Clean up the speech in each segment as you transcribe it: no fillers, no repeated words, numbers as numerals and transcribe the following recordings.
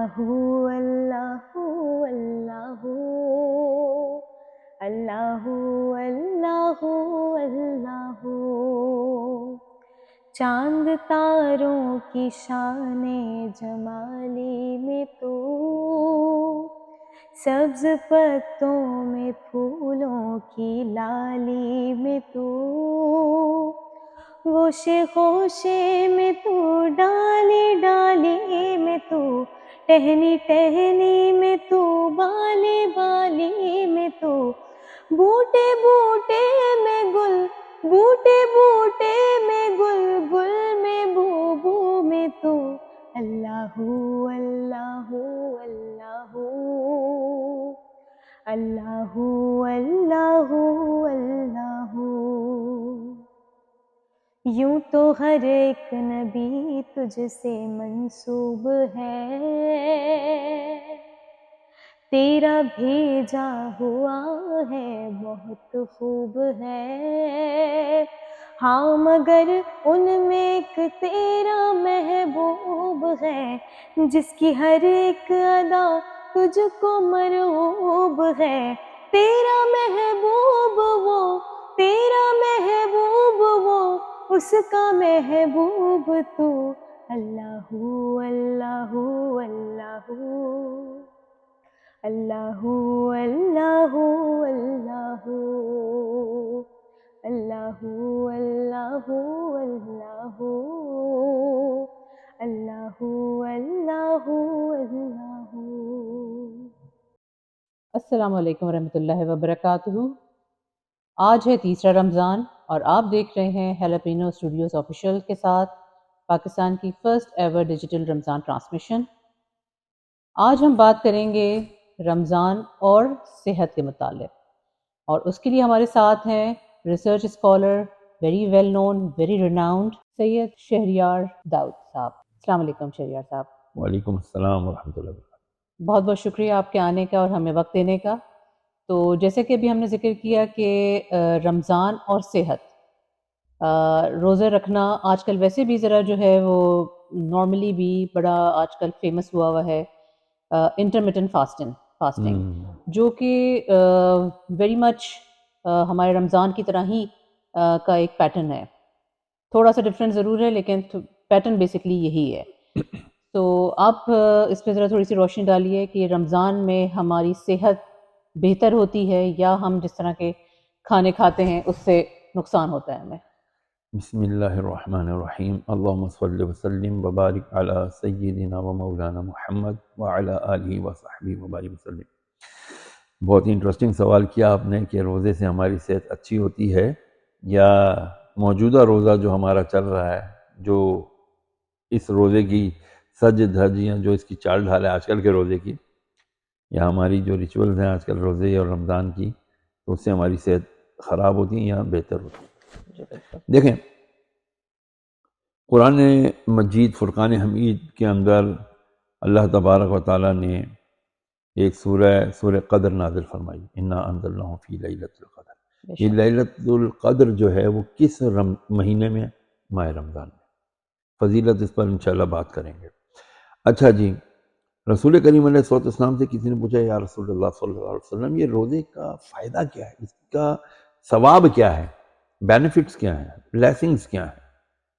اللہ اللہ اللہ اللہ اللہ اللہ، چاند تاروں کی شان جمالی میں تو، سبز پتوں میں پھولوں کی لالی میں تو، گوشے گوشے میں تو، ڈالی ڈالی میں تو، ٹہنی ٹہنی میں تو، بالی بالی میں تو، بوٹے بوٹے میں گل، بوٹے بوٹے میں گل، گل میں بو بو میں تو، اللہ اللہ اللہ اللہ اللہ اللہ۔ یوں تو ہر ایک نبی تجھ سے منسوب ہے، تیرا بھیجا ہوا ہے بہت خوب ہے، ہاں مگر ان میں ایک تیرا محبوب ہے، جس کی ہر ایک ادا تجھ کو مرغوب ہے، تیرا محبوب وہ، تیرا محبوب وہ، اس کا محبوب تو، اللہ اللہ اللہ اللہ اللہ اللہ اللہ اللہ اللہ اللہ اللہ اللہ۔ السلام علیکم ورحمۃ اللہ وبرکاتہ۔ آج ہے تیسرا رمضان اور آپ دیکھ رہے ہیں ہیلاپینو اسٹوڈیوز آفیشیل کے ساتھ پاکستان کی فرسٹ ایور ڈیجیٹل رمضان ٹرانسمیشن۔ آج ہم بات کریں گے رمضان اور صحت کے متعلق، اور اس کے لیے ہمارے ساتھ ہیں research scholar, very well known, very renowned, Syed Shahryar Dawood صاحب۔ السلام علیکم شہریار صاحب۔ وعلیکم السلام ورحمۃ اللہ وبرکاتہ۔ بہت بہت شکریہ آپ کے آنے کا اور ہمیں وقت دینے کا۔ تو جیسے کہ ابھی ہم نے ذکر کیا کہ رمضان اور صحت، روزے رکھنا آج کل ویسے بھی ذرا جو ہے وہ نارملی بھی بڑا آج کل فیمس ہوا ہے، انٹرمیٹنٹ فاسٹنگ، جو کہ ویری مچ ہمارے رمضان کی طرح ہی کا ایک پیٹرن ہے، تھوڑا سا ڈفرینس ضرور ہے لیکن پیٹرن بیسکلی یہی ہے۔ تو آپ اس پہ ذرا تھوڑی سی روشنی ڈالیے کہ رمضان میں ہماری صحت بہتر ہوتی ہے یا ہم جس طرح کے کھانے کھاتے ہیں اس سے نقصان ہوتا ہے ہمیں۔ بسم اللہ الرحمن الرحیم، اللہم صلی وسلم وبارک علی سیدنا و مولانا محمد وعلی آلہ وصحبہ وبارک وسلم۔ بہت ہی انٹرسٹنگ سوال کیا آپ نے کہ روزے سے ہماری صحت اچھی ہوتی ہے یا موجودہ روزہ جو ہمارا چل رہا ہے، جو اس روزے کی سج دھج یا جو اس کی چال ڈھال ہے آج کل کے روزے کی، یا ہماری جو ریچولز ہیں آج کل روزے اور رمضان کی، تو اس سے ہماری صحت خراب ہوتی ہے یا بہتر ہوتی ہے؟ دیکھیں، قرآن مجید فرقان حمید کے اندر اللہ تبارک و تعالیٰ نے ایک سورہ قدر نازل فرمائی، انا انزلناہ فی لیلۃ القدر۔ یہ لیلۃ القدر جو ہے وہ کس مہینے میں؟ ماہ رمضان میں۔ فضیلت اس پر انشاءاللہ بات کریں گے۔ اچھا جی، رسول کریم علیہ الصلوۃ والسلام سے کسی نے پوچھا، یا رسول اللہ صلی اللہ علیہ وسلم، یہ روزے کا فائدہ کیا ہے، اس کا ثواب کیا ہے، بینیفٹس کیا ہیں، بلیسنگز کیا ہیں؟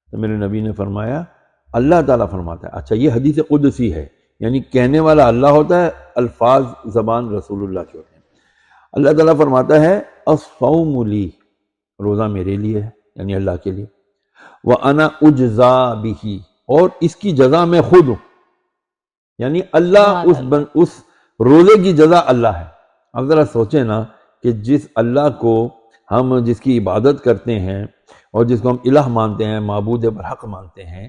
تو میرے نبی نے فرمایا، اللہ تعالیٰ فرماتا ہے، اچھا یہ حدیث قدسی ہے، یعنی کہنے والا اللہ ہوتا ہے، الفاظ زبان رسول اللہ کے ہوتے ہیں۔ اللہ تعالیٰ فرماتا ہے الصوم لی، روزہ میرے لیے ہے، یعنی اللہ کے لیے، وَأَنَا أُجْزَا بِهِ، اور اس کی جزا میں خود ہوں، یعنی اللہ اس روزے کی جزا اللہ ہے۔ اب ذرا سوچیں نا کہ جس اللہ کو ہم جس کی عبادت کرتے ہیں اور جس کو ہم الہ مانتے ہیں، معبود برحق مانتے ہیں،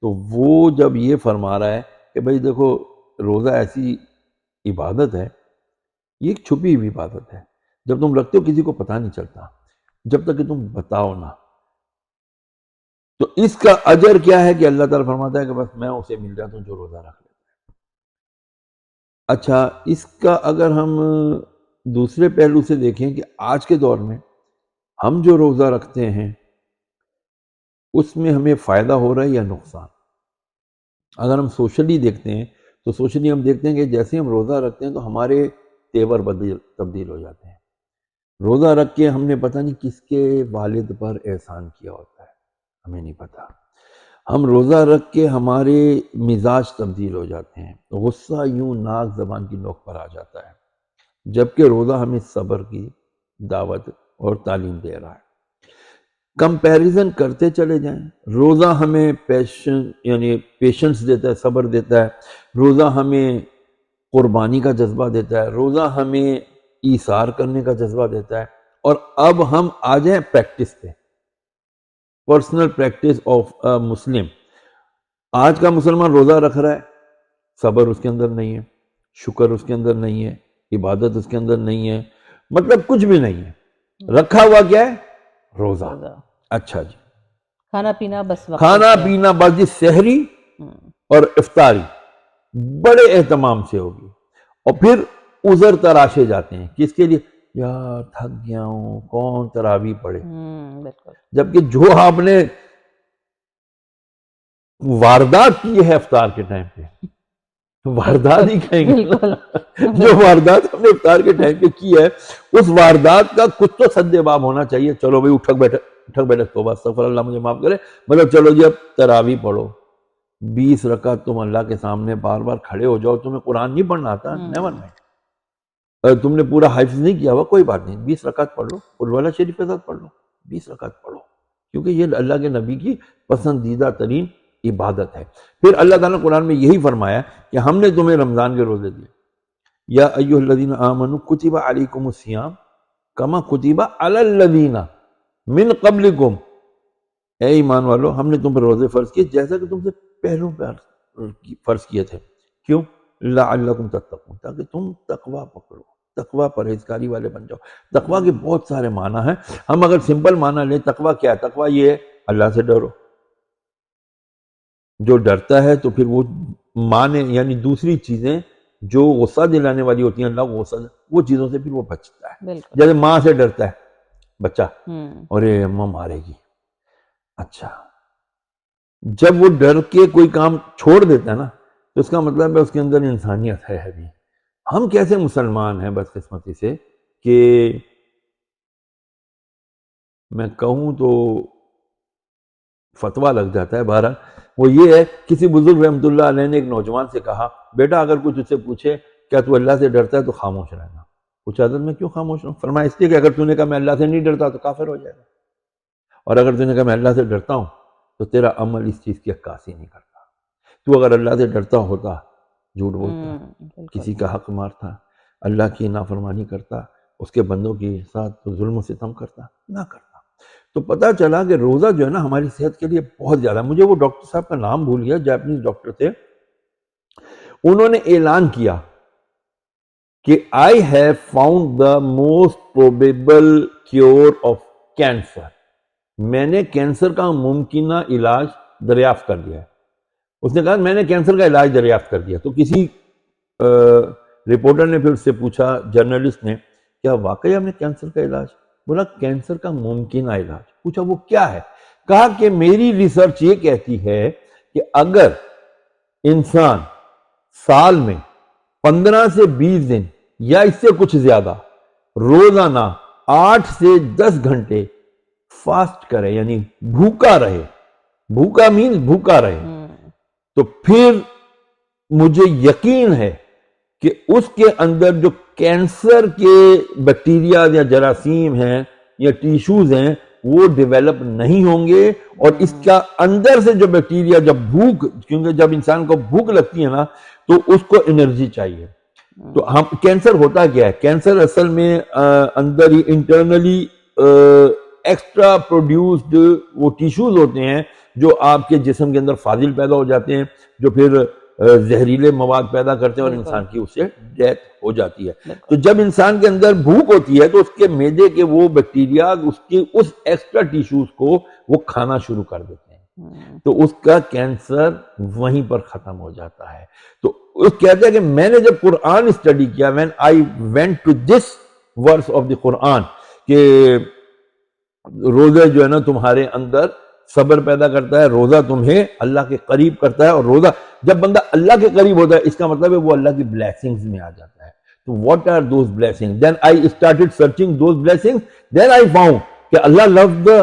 تو وہ جب یہ فرما رہا ہے کہ بھئی دیکھو روزہ ایسی عبادت ہے، یہ ایک چھپی ہوئی عبادت ہے، جب تم رکھتے ہو کسی کو پتہ نہیں چلتا، جب تک کہ تم بتاؤ نا، تو اس کا اجر کیا ہے کہ اللہ تعالیٰ فرماتا ہے کہ بس میں اسے مل جاتا ہوں جو روزہ رکھ لیتا ہے۔ اچھا، اس کا اگر ہم دوسرے پہلو سے دیکھیں کہ آج کے دور میں ہم جو روزہ رکھتے ہیں اس میں ہمیں فائدہ ہو رہا ہے یا نقصان؟ اگر ہم سوشلی دیکھتے ہیں تو سوچنی ہم دیکھتے ہیں کہ جیسے ہم روزہ رکھتے ہیں تو ہمارے تیور تبدیل ہو جاتے ہیں. روزہ رکھ کے ہم نے پتہ نہیں کس کے والد پر احسان کیا ہوتا ہے، ہمیں نہیں پتہ. ہم روزہ رکھ کے ہمارے مزاج تبدیل ہو جاتے ہیں، غصہ یوں ناک زبان کی نوک پر آ جاتا ہے، جبکہ روزہ ہمیں صبر کی دعوت اور تعلیم دے رہا ہے. کمپیریزن کرتے چلے جائیں. روزہ ہمیں پیشنس دیتا ہے، صبر دیتا ہے. روزہ ہمیں قربانی کا جذبہ دیتا ہے. روزہ ہمیں ایثار کرنے کا جذبہ دیتا ہے. اور اب ہم آ جائیں پریکٹس پہ، پرسنل پریکٹس آف مسلم. آج کا مسلمان روزہ رکھ رہا ہے، صبر اس کے اندر نہیں ہے، شکر اس کے اندر نہیں ہے، عبادت اس کے اندر نہیں ہے، مطلب کچھ بھی نہیں ہے. رکھا ہوا کیا ہے؟ روزہ. اچھا جی، کھانا پینا بس وقت کھانا پینا بس جی سحری اور افطاری بڑے اہتمام سے ہوگی. اور پھر عذر تراشے جاتے ہیں کس کے لیے؟ یار تھک گیا ہوں، کون تراویح پڑھے. بالکل. جبکہ جو آپ نے واردات کی ہے افطار کے ٹائم پہ، واردات ہی کہیں گے جو واردات ہم نے افطار کے ٹائم پہ کی ہے، اس واردات کا کچھ تو سد باب ہونا چاہیے. چلو بھائی اٹھک بیٹھک توبہ استغفر اللہ مجھے معاف کرے، مطلب چلو جی اب تراویح پڑھو. 20 رکعت تم اللہ کے سامنے بار بار کھڑے ہو جاؤ. تمہیں قرآن نہیں پڑھنا آتا؟ Never mind. تم نے پورا حفظ نہیں کیا ہوا، کوئی بات نہیں، 20 رکعت پڑھ لو، قل واللہ شریف کے ساتھ پڑھ لو، 20 رکعت پڑھو، کیونکہ یہ اللہ کے نبی کی پسندیدہ ترین عبادت ہے. پھر اللہ تعالیٰ نے قرآن میں یہی فرمایا کہ ہم نے تمہیں رمضان کے روزے دیے. یا ایھا الذین آمنوا کتب علیکم الصیام کما کتب علی الذین من قبلکم. اے ایمان والو، ہم نے تم پر روزے فرض کیے جیسا کہ تم سے پہلوں پہ فرض کیے تھے. کیوں؟ لعلکم تتقون، تاکہ تم تقوی پکڑو، تقوی پرہیزگاری والے بن جاؤ. تقوی کے بہت سارے معنی ہیں. ہم اگر سمپل معنی لیں تقوی کیا ہے؟ تقوی یہ ہے اللہ سے ڈرو. جو ڈرتا ہے تو پھر وہ معنی یعنی دوسری چیزیں جو غصہ دلانے والی ہوتی ہیں، اللہ کو غصہ، وہ چیزوں سے پھر وہ بچتا ہے. جیسے ماں سے ڈرتا ہے بچہ، اور یہ اماں مارے گی. اچھا، جب وہ ڈر کے کوئی کام چھوڑ دیتا ہے نا تو اس کا مطلب ہے اس کے اندر انسانیت ہے ابھی. ہم کیسے مسلمان ہیں بدقسمتی سے کہ میں کہوں تو فتویٰ لگ جاتا ہے. بہرحال وہ یہ ہے، کسی بزرگ رحمۃ اللہ علیہ نے ایک نوجوان سے کہا، بیٹا اگر کچھ اس سے پوچھے کیا تو اللہ سے ڈرتا ہے تو خاموش رہنا. پوچھا حضرت میں کیوں خاموش رہوں؟ فرمایا اس لیے کہ اگر تو نے کہا میں اللہ سے نہیں ڈرتا تو کافر ہو جائے گا، اور اگر تو نے کہا میں اللہ سے ڈرتا ہوں تو تیرا عمل اس چیز کی عکاسی نہیں کرتا. تو اگر اللہ سے ڈرتا ہوتا جھوٹ بولتا، کسی کا حق مارتا، اللہ کی نافرمانی کرتا، اس کے بندوں کے ساتھ ظلم و ستم کرتا نہ کرتا. تو پتہ چلا کہ روزہ جو ہے نا ہماری صحت کے لیے بہت زیادہ. مجھے وہ ڈاکٹر صاحب کا نام بھول گیا، جاپنیز ڈاکٹر تھے، انہوں نے اعلان کیا کہ I have found the most probable cure of cancer. میں نے کینسر کا ممکنہ علاج دریافت کر لیا ہے. اس نے کہا میں نے کینسر کا علاج دریافت کر دیا. تو کسی رپورٹر نے پھر اس سے پوچھا، جرنلسٹ نے، کیا واقعی ہم نے کینسر کا علاج؟ بولا کینسر کا ممکنہ علاج. پوچھا وہ کیا ہے؟ کہا کہ میری ریسرچ یہ کہتی ہے کہ اگر انسان سال میں 15 سے 20 دن یا اس سے کچھ زیادہ روزانہ 8 سے 10 گھنٹے فاسٹ کرے، یعنی بھوکا رہے، بھوکا مینز بھوکا رہے، تو پھر مجھے یقین ہے کہ اس کے اندر جو کینسر کے بیکٹیریا یا جراثیم ہیں یا ٹیشوز ہیں وہ ڈیولپ نہیں ہوں گے. اور اس کا اندر سے جو بیکٹیریا، جب بھوک، کیونکہ جب انسان کو بھوک لگتی ہے نا تو اس کو انرجی چاہیے. تو ہم کینسر ہوتا کیا ہے؟ کینسر اصل میں اندر ہی انٹرنلی ایکسٹرا پروڈیوسڈ وہ ٹیشوز ہوتے ہیں جو آپ کے جسم کے اندر فاضل پیدا ہو جاتے ہیں، جو پھر زہریلے مواد پیدا کرتے ہیں اور انسان کی اس سے ڈیتھ ہو جاتی ہے. تو جب انسان کے اندر بھوک ہوتی ہے تو اس کے معدے کے وہ بیکٹیریا اس کی اس ایکسٹرا ٹیشوز کو وہ کھانا شروع کر دیتے ہیں، تو اس کا کینسر وہیں پر ختم ہو جاتا ہے. تو اس کہتا ہے کہ میں نے جب قرآن اسٹڈی کیا، when I went to this verse of the قرآن، کہ روزے جو ہے نا تمہارے اندر صبر پیدا کرتا ہے، روزہ تمہیں اللہ کے قریب کرتا ہے، اور روزہ جب بندہ اللہ کے قریب ہوتا ہے اس کا مطلب ہے وہ اللہ کی بلیسنگز میں آ جاتا ہے. تو what are those blessings? Then I started searching those blessings. Then I found کہ اللہ loves the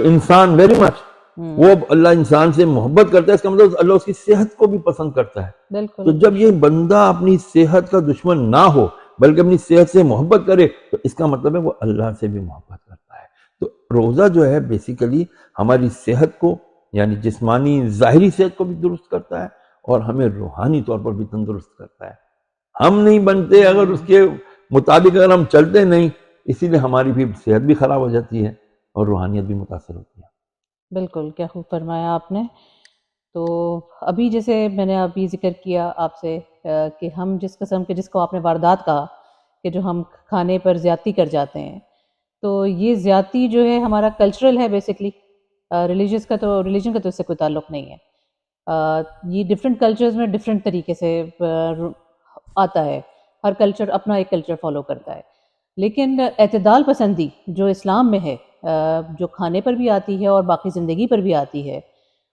انسان very much. وہ اللہ انسان سے محبت کرتا ہے، اس کا مطلب اللہ اس کی صحت کو بھی پسند کرتا ہے. تو جب یہ بندہ اپنی صحت کا دشمن نہ ہو بلکہ اپنی صحت سے محبت کرے تو اس کا مطلب ہے وہ اللہ سے بھی محبت کرتا ہے. تو روزہ جو ہے بیسیکلی ہماری صحت کو، یعنی جسمانی ظاہری صحت کو بھی درست کرتا ہے اور ہمیں روحانی طور پر بھی تندرست کرتا ہے. ہم نہیں بنتے اگر اس کے مطابق اگر ہم چلتے نہیں، اسی لیے ہماری بھی صحت بھی خراب ہو جاتی ہے اور روحانیت بھی متاثر ہوتی ہے. بالکل، کیا خوب فرمایا آپ نے. تو ابھی جیسے میں نے ابھی ذکر کیا آپ سے کہ ہم جس قسم کے، جس کو آپ نے واردات کہا کہ جو ہم کھانے پر زیادتی کر جاتے ہیں، تو یہ زیادتی جو ہے ہمارا کلچرل ہے بیسکلی. ریلیجن کا تو اس سے کوئی تعلق نہیں ہے. یہ ڈفرینٹ کلچرز میں ڈفرینٹ طریقے سے آتا ہے. ہر کلچر اپنا ایک کلچر فالو کرتا ہے. لیکن اعتدال پسندی جو اسلام میں ہے، جو کھانے پر بھی آتی ہے اور باقی زندگی پر بھی آتی ہے،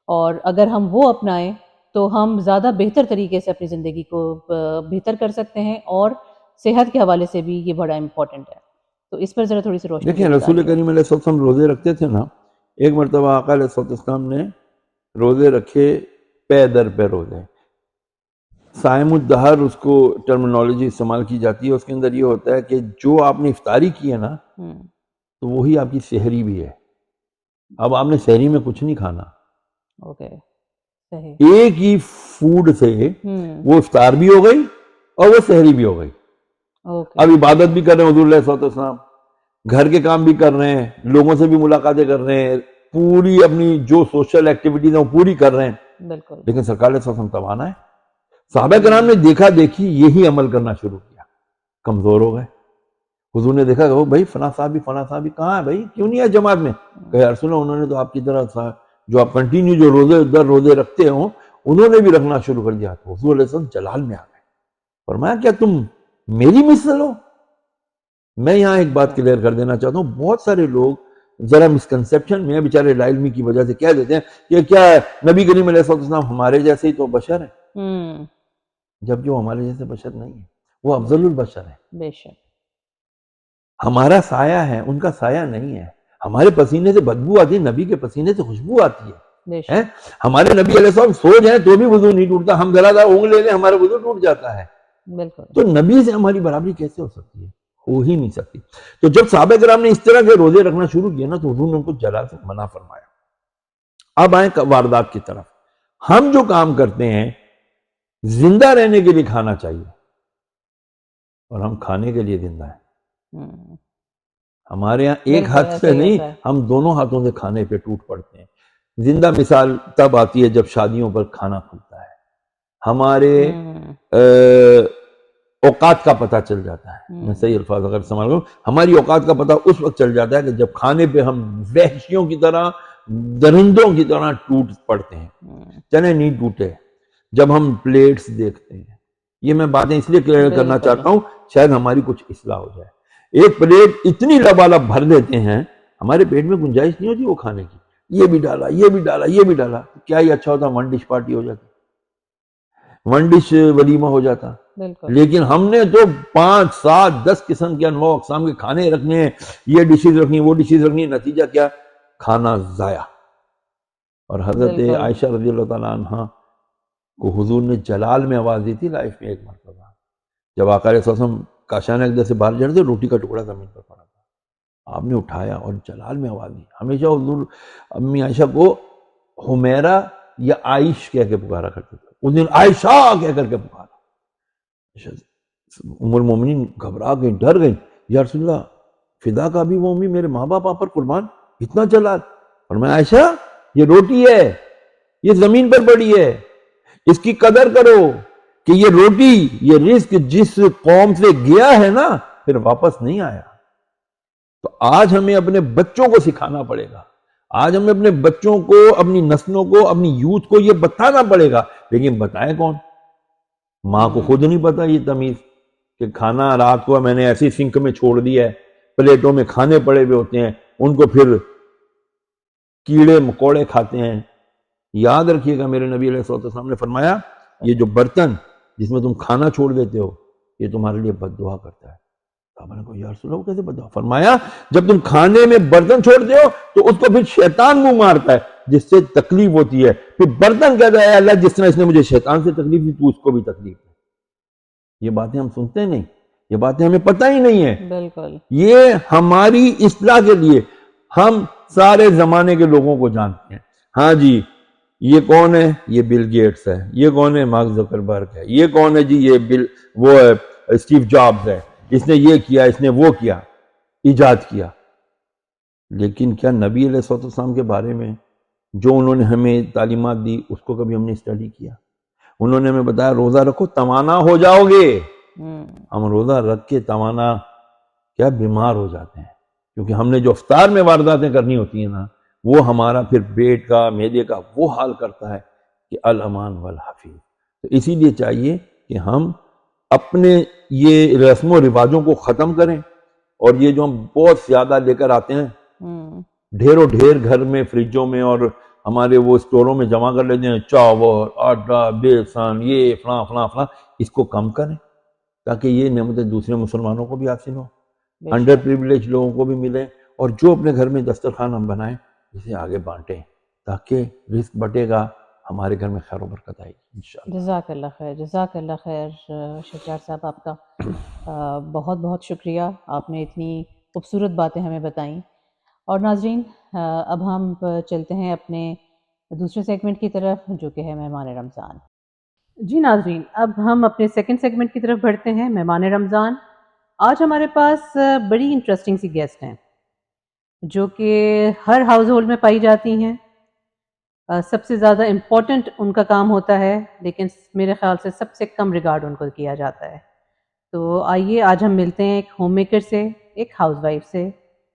اور اگر ہم وہ اپنائیں تو ہم زیادہ بہتر طریقے سے اپنی زندگی کو بہتر کر سکتے ہیں، اور صحت کے حوالے سے بھی یہ بڑا امپورٹنٹ ہے. تو اس پر ذرا تھوڑی سی روشنی. دیکھیں رسول کریم علیہ السلام روزے رکھتے تھے نا. ایک مرتبہ آقا علیہ السلام نے روزے رکھے، پے در پہ روزے. صائم الدہر اس کو ٹرمینالوجی استعمال کی جاتی ہے. اس کے اندر یہ ہوتا ہے کہ جو آپ نے افطاری کی ہے نا تو وہی آپ کی سحری بھی ہے. اب آپ نے سحری میں کچھ نہیں کھانا. اوکے، صحیح. ایک ہی فوڈ سے وہ افطار بھی ہو گئی اور وہ سحری بھی ہو گئی. اب عبادت بھی کر رہے ہیں حضور علیہ السلام، گھر کے کام بھی کر رہے ہیں، لوگوں سے بھی ملاقاتیں کر رہے ہیں، پوری اپنی جو سوشل ایکٹیویٹیز ہیں وہ پوری کر رہے ہیں. بالکل. لیکن سرکار علیہ السلام توانا ہے. صحابہ کرام نے دیکھا دیکھی یہی عمل کرنا شروع کیا، کمزور ہو گئے. حضور نے دیکھا کہ وہ بھائی فلاں صاحب کہاں ہے بھائی، کیوں نہیں ہے جماعت میں؟ کہ یا رسول اللہ، انہوں نے تو آپ کی طرح جو آپ کنٹینیو جو روزے رکھتے ہوں انہوں نے بھی رکھنا شروع کر دیا. تو حضور علیہ السلام جلال میں آ گئے. فرمایا کیا تم میری مثل ہو؟ میں یہاں ایک بات کلیئر کر دینا چاہتا ہوں. بہت سارے لوگ ذرا مسکنسیپشن میں بیچارے لا علمی کی وجہ سے کہہ دیتے ہیں کہ کیا نبی کریم علیہ السلام ہمارے جیسے ہی تو بشر ہیں، جب جو ہمارے جیسے بشر نہیں ہے، وہ افضل البشر ہے. بے شک. ہمارا سایہ ہے، ان کا سایہ نہیں ہے. ہمارے پسینے سے بدبو آتی ہے، نبی کے پسینے سے خوشبو آتی ہے. ہمارے نبی علیہ السلام سو جائیں تو بھی وضو نہیں ٹوٹتا، ہم ذرا اونگ لے لیں ہمارا وضو ٹوٹ جاتا ہے. بالکل. تو نبی سے ہماری برابری کیسے ہو سکتی ہے؟ ہو ہی نہیں سکتی. تو جب صحابہ کرام نے اس طرح کے روزے رکھنا شروع کیا نا تو حضور نے ان کو جلال سے منع فرمایا. اب آئیں واردات کی طرف. ہم جو کام کرتے ہیں زندہ رہنے کے لیے کھانا چاہیے، اور ہم کھانے کے لیے زندہ ہیں. ہمارے ہاں ایک ہاتھ سے نہیں، ہم دونوں ہاتھوں سے کھانے پہ ٹوٹ پڑتے ہیں. زندہ مثال تب آتی ہے جب شادیوں پر کھانا کھلتا ہے. ہمارے اوقات کا پتہ چل جاتا ہے. میں صحیح الفاظ اگر استعمال کروں، ہماری اوقات کا پتہ اس وقت چل جاتا ہے کہ جب کھانے پہ ہم وحشیوں کی طرح، درندوں کی طرح ٹوٹ پڑتے ہیں. چلے نہیں ٹوٹے، جب ہم پلیٹس دیکھتے ہیں. یہ میں باتیں اس لیے کلیئر کرنا چاہتا ہوں شاید ہماری کچھ اصلاح ہو جائے. ایک پلیٹ اتنی لبالب بھر دیتے ہیں، ہمارے پیٹ میں گنجائش نہیں ہوتی وہ کھانے کی. یہ بھی ڈالا، یہ بھی ڈالا، یہ بھی ڈالا. کیا ہی اچھا ہوتا، 1 ڈش پارٹی ہو جاتی، 1 ڈش ولیمہ ہو جاتا. لیکن ہم نے تو 5 7 10 قسم کے انواع اقسام کے کھانے رکھنے ہیں، یہ ڈشز رکھنی، وہ ڈشز رکھنی. نتیجہ کیا؟ کھانا ضائع. اور حضرت عائشہ رضی اللہ تعالیٰ عنہ کو حضور نے جلال میں آواز دی تھی لائف میں. ایک مرتبہ جب آقا علیہ السلام کاشانہ اقدر سے باہر جا رہے تھے، روٹی کا ٹکڑا زمین پر پڑا تھا. آپ نے اٹھایا اور جلال میں آواز دی. ہمیشہ حضور امی عائشہ کو حمیرہ یا عائش کہہ کے پکارا کرتے تھے. اس دن عائشہ کہہ کر کے پکارا. ام المومنین گھبرا گئی، ڈر گئی. یا رسول اللہ، فدا کا بھی وہ امی، میرے ماں باپ آپ پر قربان، اتنا جلال. اور میں عائشہ، یہ روٹی ہے، یہ زمین پر پڑی ہے، اس کی قدر کرو کہ یہ روٹی، یہ رزق جس قوم سے گیا ہے نا پھر واپس نہیں آیا. تو آج ہمیں اپنے بچوں کو سکھانا پڑے گا. آج ہمیں اپنے بچوں کو، اپنی نسلوں کو، اپنی یوتھ کو یہ بتانا پڑے گا. لیکن بتائے کون؟ ماں کو خود نہیں پتا یہ تمیز کہ کھانا رات کو میں نے ایسی سنک میں چھوڑ دیا ہے، پلیٹوں میں کھانے پڑے ہوئے ہوتے ہیں، ان کو پھر کیڑے مکوڑے کھاتے ہیں. یاد رکھیے گا میرے نبی علیہ السلام نے فرمایا یہ جو برتن جس میں تم کھانا چھوڑ دیتے ہو یہ تمہارے لیے بد دعا کرتا ہے. صحابہ نے کہا یا رسول اللہ کیسے بد دعا؟ فرمایا جب تم کھانے میں برتن چھوڑتے ہو تو اس کو پھر شیطان منہ مارتا ہے جس سے تکلیف ہوتی ہے. پھر برتن کہتا ہے اللہ جس طرح اس نے مجھے شیطان سے تکلیف دی تو اس کو بھی تکلیف ہے. یہ باتیں ہم سنتے نہیں, یہ باتیں ہمیں پتہ ہی نہیں ہے. بالکل یہ ہماری اصلاح کے لیے ہم سارے زمانے کے لوگوں کو جانتے ہیں. ہاں جی یہ کون ہے؟ یہ بل گیٹس ہے. یہ کون ہے؟ مارک زکربرگ ہے. یہ کون ہے جی؟ یہ وہ ہے اسٹیو جابز ہے. اس نے یہ کیا, اس نے وہ کیا, ایجاد کیا. لیکن کیا نبی علیہ السلام کے بارے میں جو انہوں نے ہمیں تعلیمات دی اس کو کبھی ہم نے اسٹڈی کیا؟ انہوں نے ہمیں بتایا روزہ رکھو توانا ہو جاؤ گے. ہم روزہ رکھ کے توانا کیا بیمار ہو جاتے ہیں, کیونکہ ہم نے جو افطار میں وارداتیں کرنی ہوتی ہیں نا وہ ہمارا پھر پیٹ کا معدے کا وہ حال کرتا ہے کہ الامان والحفیظ. تو اسی لیے چاہیے کہ ہم اپنے یہ رسم و رواجوں کو ختم کریں, اور یہ جو ہم بہت زیادہ لے کر آتے ہیں ڈھیروں ڈھیر گھر میں فریجوں میں اور ہمارے وہ اسٹوروں میں جمع کر لیتے ہیں, چاول آٹا بیسن یہ فلاں فلاں فلاں, اس کو کم کریں تاکہ یہ نعمتیں دوسرے مسلمانوں کو بھی حاصل ہوں, انڈر پریویلیج لوگوں کو بھی ملیں, اور جو اپنے گھر میں دسترخوان ہم بنائیں اسے آگے بانٹیں تاکہ رزق بٹے گا, ہمارے گھر میں خیر و برکت آئے گی انشاءاللہ. جزاک اللہ خیر, جزاک اللہ خیر شجاع صاحب, آپ کا بہت بہت شکریہ, آپ نے اتنی خوبصورت باتیں ہمیں بتائیں. اور ناظرین اب ہم چلتے ہیں اپنے دوسرے سیگمنٹ کی طرف جو کہ ہے مہمان رمضان. جی ناظرین, اب ہم اپنے سیکنڈ سیگمنٹ کی طرف بڑھتے ہیں, مہمان رمضان. آج ہمارے پاس بڑی انٹرسٹنگ سی گیسٹ ہیں جو کہ ہر ہاؤس ہولڈ میں پائی جاتی ہیں. سب سے زیادہ امپورٹنٹ ان کا کام ہوتا ہے لیکن میرے خیال سے سب سے کم ریگارڈ ان کو کیا جاتا ہے. تو آئیے آج ہم ملتے ہیں ایک ہوم میکر سے, ایک ہاؤس وائف سے,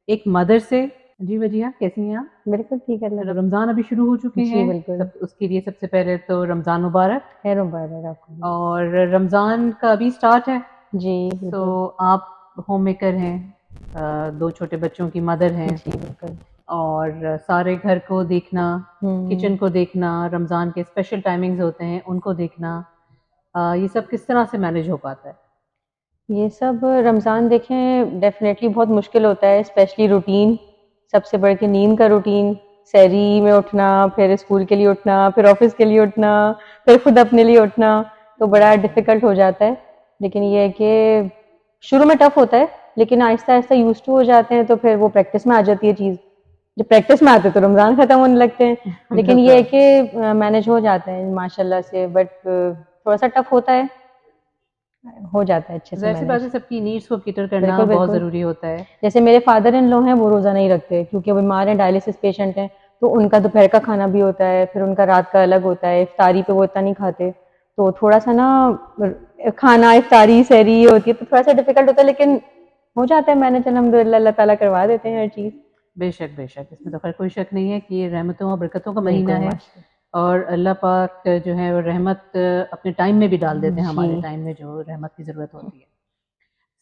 ایک مدر سے. جی وجیہ کیسی ہیں آپ؟ بالکل ٹھیک ہے. رمضان ابھی شروع ہو چکے ہیں. جی بالکل. اس کے لیے سب سے پہلے تو رمضان مبارک. خیر مبارک آپ کو. اور رمضان کا ابھی سٹارٹ ہے. جی تو آپ ہوم میکر ہیں, 2 چھوٹے بچوں کی مدر ہیں. جی بالکل. اور سارے گھر کو دیکھنا, کچن کو دیکھنا, رمضان کے اسپیشل ٹائمنگز ہوتے ہیں ان کو دیکھنا, یہ سب کس طرح سے مینیج ہو پاتا ہے؟ یہ سب رمضان دیکھیں ڈیفینیٹلی بہت مشکل ہوتا ہے, اسپیشلی روٹین, سب سے بڑھ کے نیند کا روٹین, سحری میں اٹھنا, پھر اسکول کے لیے اٹھنا, پھر آفس کے لیے اٹھنا, پھر خود اپنے لیے اٹھنا, تو بڑا ڈیفیکلٹ ہو جاتا ہے. لیکن یہ ہے کہ شروع میں ٹف ہوتا ہے لیکن آہستہ آہستہ یوز ٹو ہو جاتے ہیں تو پھر وہ پریکٹس میں آ جاتی ہے چیز. جب پریکٹس میں آتے تو رمضان ختم ہونے لگتے ہیں, لیکن یہ ہے کہ مینیج ہو جاتا ہے ماشاء اللہ سے, بٹ تھوڑا سا ٹف ہوتا ہے, ہو جاتا ہے اچھے سے. ظاہر سی بات ہے سب کی نیڈس کو کیٹر کرنا بہت ضروری ہوتا ہے. جیسے میرے فادر ان لو ہیں وہ روزہ نہیں رکھتے کیونکہ وہ بیمار ہیں, ڈائلسس پیشنٹ ہیں, تو ان کا دوپہر کا کھانا بھی ہوتا ہے, پھر ان کا رات کا الگ ہوتا ہے, افطاری پہ وہ اتنا نہیں کھاتے, تو تھوڑا سا نا کھانا افطاری سحری ہوتی ہے تو تھوڑا سا ڈیفیکلٹ ہوتا ہے, لیکن ہو جاتا ہے مینیج الحمدللہ, اللہ تعالیٰ کروا دیتے ہیں ہر چیز. بے شک بے شک, اس میں تو خیر کوئی شک نہیں ہے کہ یہ رحمتوں اور برکتوں کا مہینہ ہے, اور اللہ پاک جو ہے وہ رحمت اپنے ٹائم میں بھی ڈال دیتے ہیں, ہمارے ٹائم میں جو رحمت کی ضرورت ہوتی ہے.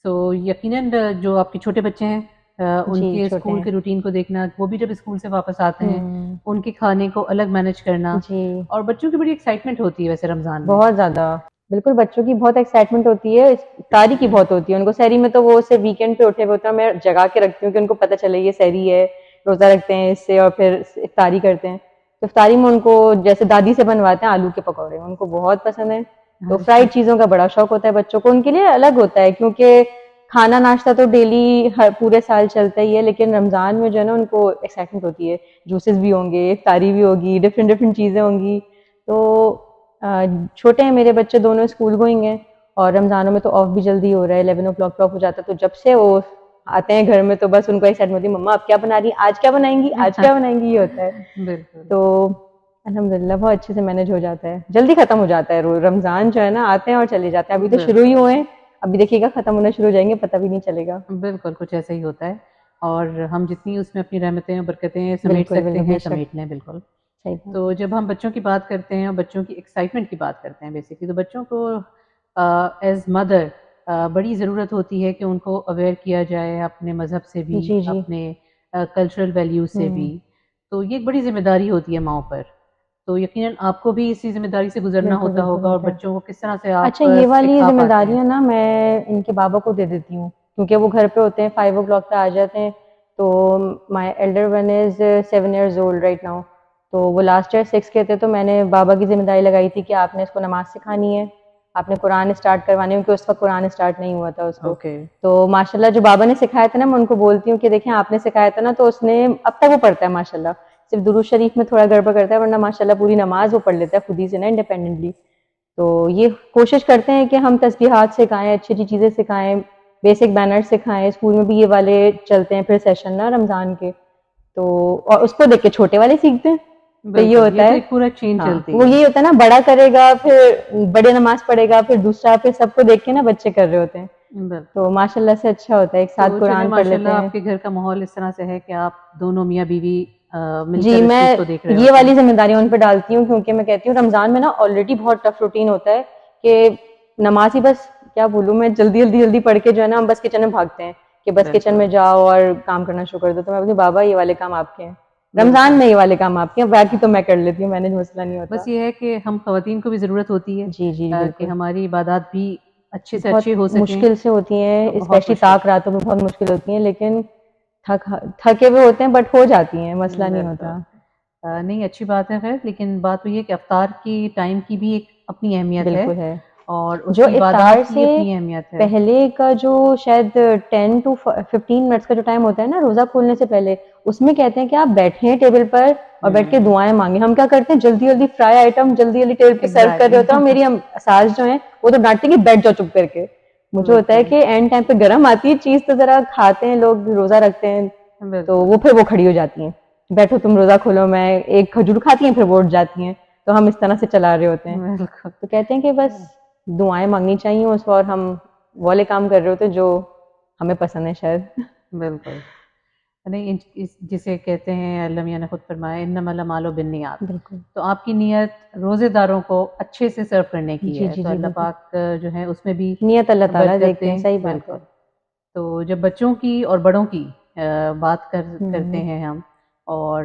سو یقیناً جو آپ کے چھوٹے بچے ہیں ان کے اسکول کے روٹین کو دیکھنا, وہ بھی جب اسکول سے واپس آتے ہیں ان کے کھانے کو الگ مینیج کرنا, اور بچوں کی بڑی ایکسائٹمنٹ ہوتی ہے ویسے رمضان میں. بہت زیادہ, بالکل بچوں کی بہت ایکسائٹمنٹ ہوتی ہے, افطاری کی بہت ہوتی ہے ان کو. سحری میں تو وہ صرف ویکینڈ پہ اٹھے ہوئے ہوتے ہیں, میں جگا کے رکھتی ہوں کہ ان کو پتہ چلے یہ سحری ہے, روزہ رکھتے ہیں اس سے, اور پھر افطاری کرتے ہیں. تو افطاری میں ان کو جیسے دادی سے بنواتے ہیں آلو کے پکوڑے, ان کو بہت پسند ہیں. تو فرائڈ چیزوں کا بڑا شوق ہوتا ہے بچوں کو, ان کے لیے الگ ہوتا ہے کیونکہ کھانا ناشتہ تو ڈیلی پورے سال چلتا ہی ہے, لیکن رمضان میں جو ہے نا ان کو ایکسائٹمنٹ ہوتی ہے, جوسز بھی ہوں گے, افطاری بھی ہوگی, ڈفرینٹ چیزیں ہوں گی. تو چھوٹے ہیں میرے بچے دونوں, اسکول گوئنگ ہیں, اور رمضانوں میں تو آف بھی جلدی ہو رہا ہے, 11 o'clock آف ہو جاتا ہے. تو جب سے وہ آتے ہیں گھر میں تو بس ان کو ایکسائٹمنٹ ہوتی ہے, مما آپ کیا بنا رہی ہیں, آج کیا بنائیں گی, آج کیا بنائیں گی, یہ ہوتا ہے. تو الحمدللہ بہت اچھے سے مینیج ہو جاتا ہے, جلدی ختم ہو جاتا ہے. رمضان جو ہے نا آتے ہیں اور چلے جاتے ہیں. ابھی تو شروع ہی ہوئے ہیں, ابھی دیکھیے گا ختم ہونا شروع ہو جائیں گے, پتہ بھی نہیں چلے گا. بالکل کچھ ایسا ہی ہوتا ہے, اور ہم جتنی اس میں اپنی رحمتیں اور برکتیں سمیٹ سکتے ہیں سمیٹ لیں. بالکل. تو جب ہم بچوں کی بات کرتے ہیں اور بچوں کی ایکسائٹمنٹ کی بات کرتے ہیں بیسکلی, تو بچوں کو ایز مدر بڑی ضرورت ہوتی ہے کہ ان کو اویئر کیا جائے اپنے مذہب سے بھی, اپنے کلچرل ویلیوز سے بھی. تو یہ ایک بڑی ذمہ داری ہوتی ہے ماؤں پر. تو یقیناً آپ کو بھی اسی ذمہ داری سے گزرنا ہوتا ہوگا, اور بچوں کو کس طرح سے آپ اچھا یہ والی سکھا ذمہ پاتے ہیں؟ داریاں نا میں ان کے بابا کو دے دیتی ہوں, کیونکہ وہ گھر پہ ہوتے ہیں, 5 o'clock پہ آ جاتے ہیں. تو my elder one is 7 years old right now, تو وہ لاسٹ ایئر 6 کے تھے. تو میں نے بابا کی ذمہ داری لگائی تھی کہ آپ نے اس کو نماز سکھانی ہے, آپ نے قرآن اسٹارٹ کروانی ہے, کیونکہ اس وقت قرآن اسٹارٹ نہیں ہوا تھا اس کو. تو ماشاء اللہ جو بابا نے سکھایا تھا نا, میں ان کو بولتی ہوں کہ دیکھیں آپ نے سکھایا تھا نا, تو اس نے اب تک وہ پڑھتا ہے ماشاء اللہ. صرف درود شریف میں تھوڑا گڑبڑ کرتا ہے, ورنہ ماشاء اللہ پوری نماز وہ پڑھ لیتا ہے خود ہی سے نا, انڈیپینڈنٹلی. تو یہ کوشش کرتے ہیں کہ ہم تسبیحات سکھائیں, اچھی اچھی چیزیں سکھائیں, بیسک بینر سکھائیں. اسکول میں بھی یہ والے چلتے ہیں پھر سیشن نا رمضان کے, تو اور اس کو دیکھ کے چھوٹے والے سیکھتے ہیں. تو یہ ہوتا ہے پورا چین ہاں, چلتی وہ ہے. یہی ہوتا ہے نا, بڑا کرے گا پھر بڑے نماز پڑھے گا, پھر دوسرا, پھر سب کو دیکھ کے نا بچے کر رہے ہوتے ہیں. تو ماشاء اللہ سے اچھا ہوتا ہے, ایک ساتھ قرآن پڑھ لیتے ہیں. آپ کے گھر کا ماحول اس طرح سے ہے کہ آپ دونوں میاں بیوی مل جی کر اس میں چیز کو دیکھ رہے یہ ہوتے والی ہیں. ذمہ داریاں ان پہ ڈالتی ہوں, کیونکہ میں کہتی ہوں رمضان میں نا آلریڈی بہت ٹف روٹین ہوتا ہے کہ نماز ہی بس کیا بولوں میں, جلدی جلدی جلدی پڑھ کے جو ہے نا ہم بس کچن میں بھاگتے ہیں کہ بس کچن میں جاؤ اور کام کرنا شروع کر دو. تو میں بولتی بابا یہ والے کام آپ کے ہیں, رمضان میں یہ والے کام آپ کے ہیں, باقی تو میں کر لیتی ہوں, مینج مسئلہ نہیں ہوتا. بس یہ ہے کہ ہم خواتین کو بھی ضرورت ہوتی ہے جی جی کہ بالکل, ہماری عبادات بھی اچھے سے بہت اچھی ہو سکیں. مشکل سے ہوتی ہیں, بہت اسپیشلی مشکل. طاق راتوں میں بہت مشکل ہوتی ہیں, لیکن تھکے ہوئے ہوتے ہیں بٹ ہو جاتی ہیں, مسئلہ نہیں ہوتا. نہیں اچھی بات ہے خیر, لیکن بات تو یہ کہ افطار کی ٹائم کی بھی ایک اپنی اہمیت ہے, بالکل ہے. اور اس جو کی افطار عبادات کی سے اپنی اہمیت ہے. پہلے کا جو شاید 10 to 15 منٹس کا جو ٹائم ہوتا ہے نا روزہ کھولنے سے پہلے, اس میں کہتے ہیں کہ آپ بیٹھیں ٹیبل پر اور بیٹھ کے دعائیں مانگیں. ہم کیا کرتے ہیں جلدی جلدی فرائی آئٹم جلدی جلدی ٹیبل پہ سرو کر رہے ہوتے ہیں, میری ساس جو ہیں وہ تو ڈانٹیں گی بیٹھ جاؤ چپ کر کے. مجھے ہوتا ہے کہ اینڈ ٹائم پہ گرم آتی ہے چیز, تو ذرا کھاتے ہیں لوگ, روزہ رکھتے ہیں, تو وہ پھر وہ کھڑی ہو جاتی ہیں, بیٹھو تم روزہ کھولو, میں ایک کھجور کھاتی ہیں پھر وہ اٹھ جاتی ہیں. تو ہم اس طرح سے چلا رہے ہوتے ہیں. تو کہتے ہیں کہ بس دعائیں مانگنی چاہیے اس پر, اور ہم والے کام کر رہے ہوتے جو ہمیں پسند ہے شاید. بالکل نہیں, جسے کہتے ہیں اللہ میاں نے خود فرمایا انما الاعمال بالنیات. بالکل تو آپ کی نیت روزے داروں کو اچھے سے سرو کرنے کی جی ہے, جی تو جی اللہ بالکل, پاک جو ہے اس میں بھی نیت اللہ تعالیٰ دیکھتے برکتیں. ہیں, صحیح بات ہے. بالکل. تو جب بچوں کی اور بڑوں کی بات کرتے ہیں ہم, اور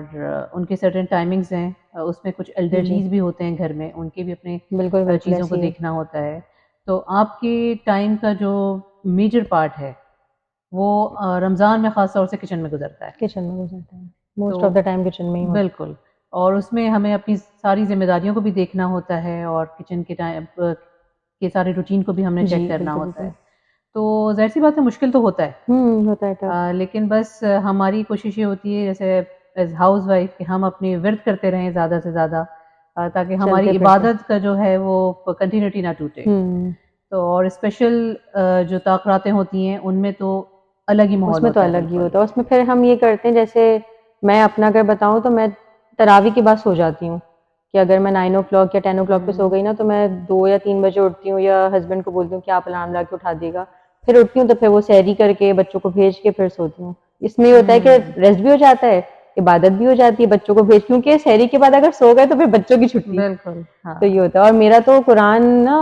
ان کے سرٹن ٹائمنگز ہیں, اس میں کچھ ایلڈرلیز بھی ہوتے ہیں گھر میں, ان کے بھی اپنے بالکل بالکل چیزوں کو ایسی ہے. دیکھنا ہوتا ہے. تو آپ کے ٹائم کا جو میجر پارٹ ہے وہ رمضان میں خاص طور سے کچن میں گزرتا ہے. کچن میں گزرتا ہے, موسٹ تو آف دا ٹائم کچن میں ہی ہوتا ہے. بالکل, اور اس میں ہمیں اپنی ساری ذمہ داریوں کو بھی دیکھنا ہوتا ہے, اور کچن کے ٹائم کے سارے روٹین کو بھی ہم نے چیک جی کرنا بالکل ہوتا بالکل, ہے. تو ظاہر سی بات ہے مشکل تو ہوتا ہے, ہوتا ہے tough. لیکن بس ہماری کوشش یہ ہوتی ہے جیسے ایز ہاؤس وائف کہ ہم اپنی ورد کرتے رہیں زیادہ سے زیادہ, تاکہ ہماری چلتے پھرتے. عبادت کا جو ہے وہ کنٹینیوٹی نہ ٹوٹے. تو اور اسپیشل جو طاقتیں ہوتی ہیں ان میں تو الگ ہی ماحول اس میں تو ہوتا ہے. الگ ہی ہوتا ہے. اس میں پھر ہم یہ کرتے ہیں, جیسے میں اپنا اگر بتاؤں تو میں تراویح کے بعد سو جاتی ہوں, کہ اگر میں 9 o'clock یا 10 o'clock پہ سو گئی نا, تو میں 2 یا 3 بجے اٹھتی ہوں, یا ہسبینڈ کو بولتی ہوں کہ آپ الارم لا کے اٹھا دیے گا. پھر اٹھتی ہوں تو پھر وہ سحری کر کے بچوں کو بھیج کے پھر سوتی ہوں. اس میں یہ ہوتا ہے کہ ریسٹ بھی ہو جاتا ہے, عبادت بھی ہو جاتی ہے, بچوں کو بھیج, کیونکہ سحری کے بعد اگر سو گئے تو پھر بچوں کی چھٹی. بالکل ہاں, تو یہ ہوتا ہے. اور میرا تو قرآن نا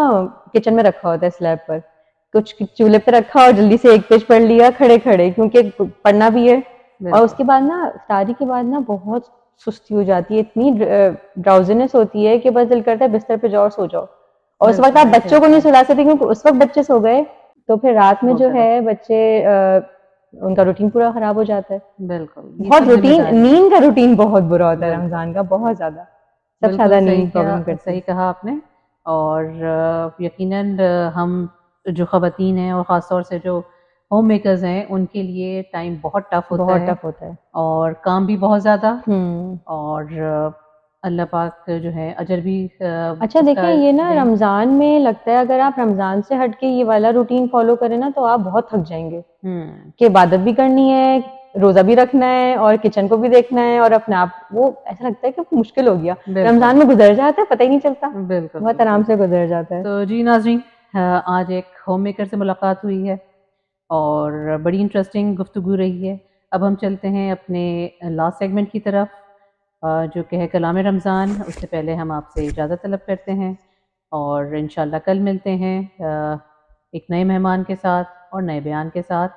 کچن میں رکھا ہوتا ہے سلیب پر, کچھ چولہے پہ رکھا اور جلدی سے ایک پیج پڑھ لیا کھڑے کھڑے, کیونکہ پڑھنا بھی ہے. اور اس کے بعد نا افطاری کے بعد نا بہت سستی ہو جاتی ہے, اتنی ڈراؤزنس ہوتی ہے کہ بس دل کرتا ہے بستر پہ جاؤ اور سو جاؤ. اور اس وقت آپ بچوں کو نہیں سلا سکتے کیونکہ اس وقت بچے سو گئے, تو پھر رات میں جو ہے بچے ان کا روٹین پورا خراب ہو جاتا ہے. بالکل بہت روٹین, نیند کا روٹین بہت برا ہوتا ہے رمضان کا, بہت زیادہ. سب سے بالکل زیادہ نیند پرابلم کرتی ہے. صحیح کہا آپ نے. اور یقیناً ہم جو خواتین ہیں اور خاص طور سے جو ہوم میکرز ہیں ان کے لیے ٹائم بہت ٹف ہوتا بہت ہے, ٹف ہوتا ہے. اور کام بھی بہت زیادہ, ہوں اور اللہ پاک جو ہے اجر بھی اچھا دیکھیں, یہ نا رمضان میں لگتا ہے اگر آپ رمضان سے ہٹ کے یہ والا روٹین فالو کریں نا تو آپ بہت تھک جائیں گے, کہ عبادت بھی کرنی ہے, روزہ بھی رکھنا ہے, اور کچن کو بھی دیکھنا ہے, اور اپنے آپ وہ ایسا لگتا ہے کہ مشکل ہو گیا. رمضان میں گزر جاتا ہے پتہ ہی نہیں چلتا, بالکل بہت آرام سے گزر جاتا ہے. تو جی ناظرین, آج ایک ہوم میکر سے ملاقات ہوئی ہے اور بڑی انٹرسٹنگ گفتگو رہی ہے. اب ہم چلتے ہیں اپنے لاسٹ سیگمنٹ کی طرف, جو کہ ہے کلام رمضان. اس سے پہلے ہم آپ سے اجازت طلب کرتے ہیں, اور انشاءاللہ کل ملتے ہیں ایک نئے مہمان کے ساتھ اور نئے بیان کے ساتھ.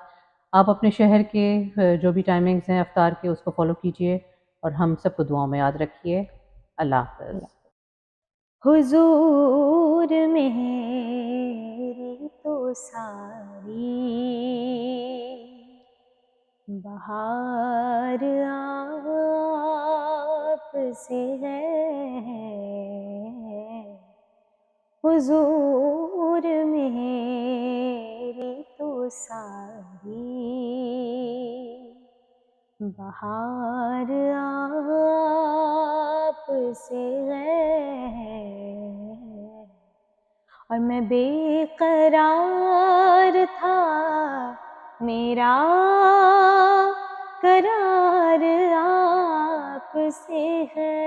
آپ اپنے شہر کے جو بھی ٹائمنگز ہیں افطار کے اس کو فالو کیجئے, اور ہم سب کو دعاؤں میں یاد رکھیے۔ اللہ حافظ۔ حضور میری تو ساری بہار آپ سے ہے، حضور میری تو ساری بہار آپ سے ہے، اور میں بے قرار تھا، میرا قرار آپ سے ہے،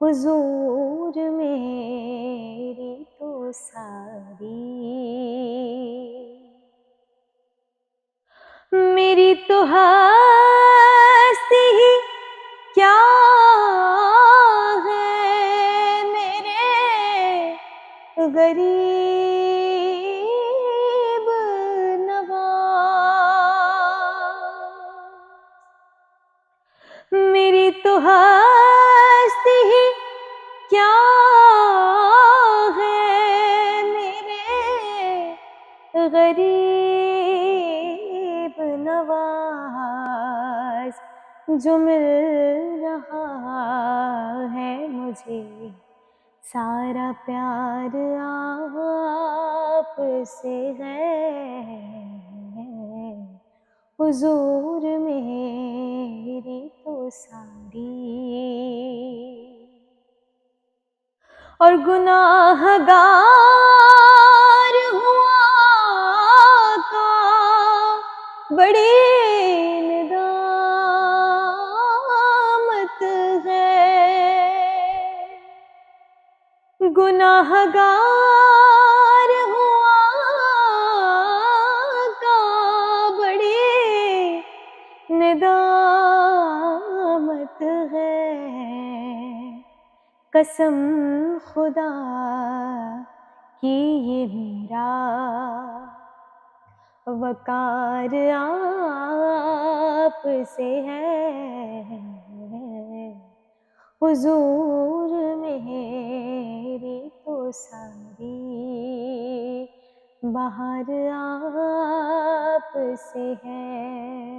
حضور میری تو ساری میری تو ہستی ہی کیا ہے، میرے غریب نواز، میری تو ہستی ہی کیا ہے، میرے غریب نواز، جو مل رہا ہے مجھے سارا پیار آپ سے ہے، حضور میری تو ساری اور گناہ گار ہوا کا بڑی ندامت ہے، گناہ گار ہوا کا بڑی ندامت ہے، قسم خدا کی یہ میرا وقار آپ سے ہے، حضور میری تو ساری بہار آپ سے ہے۔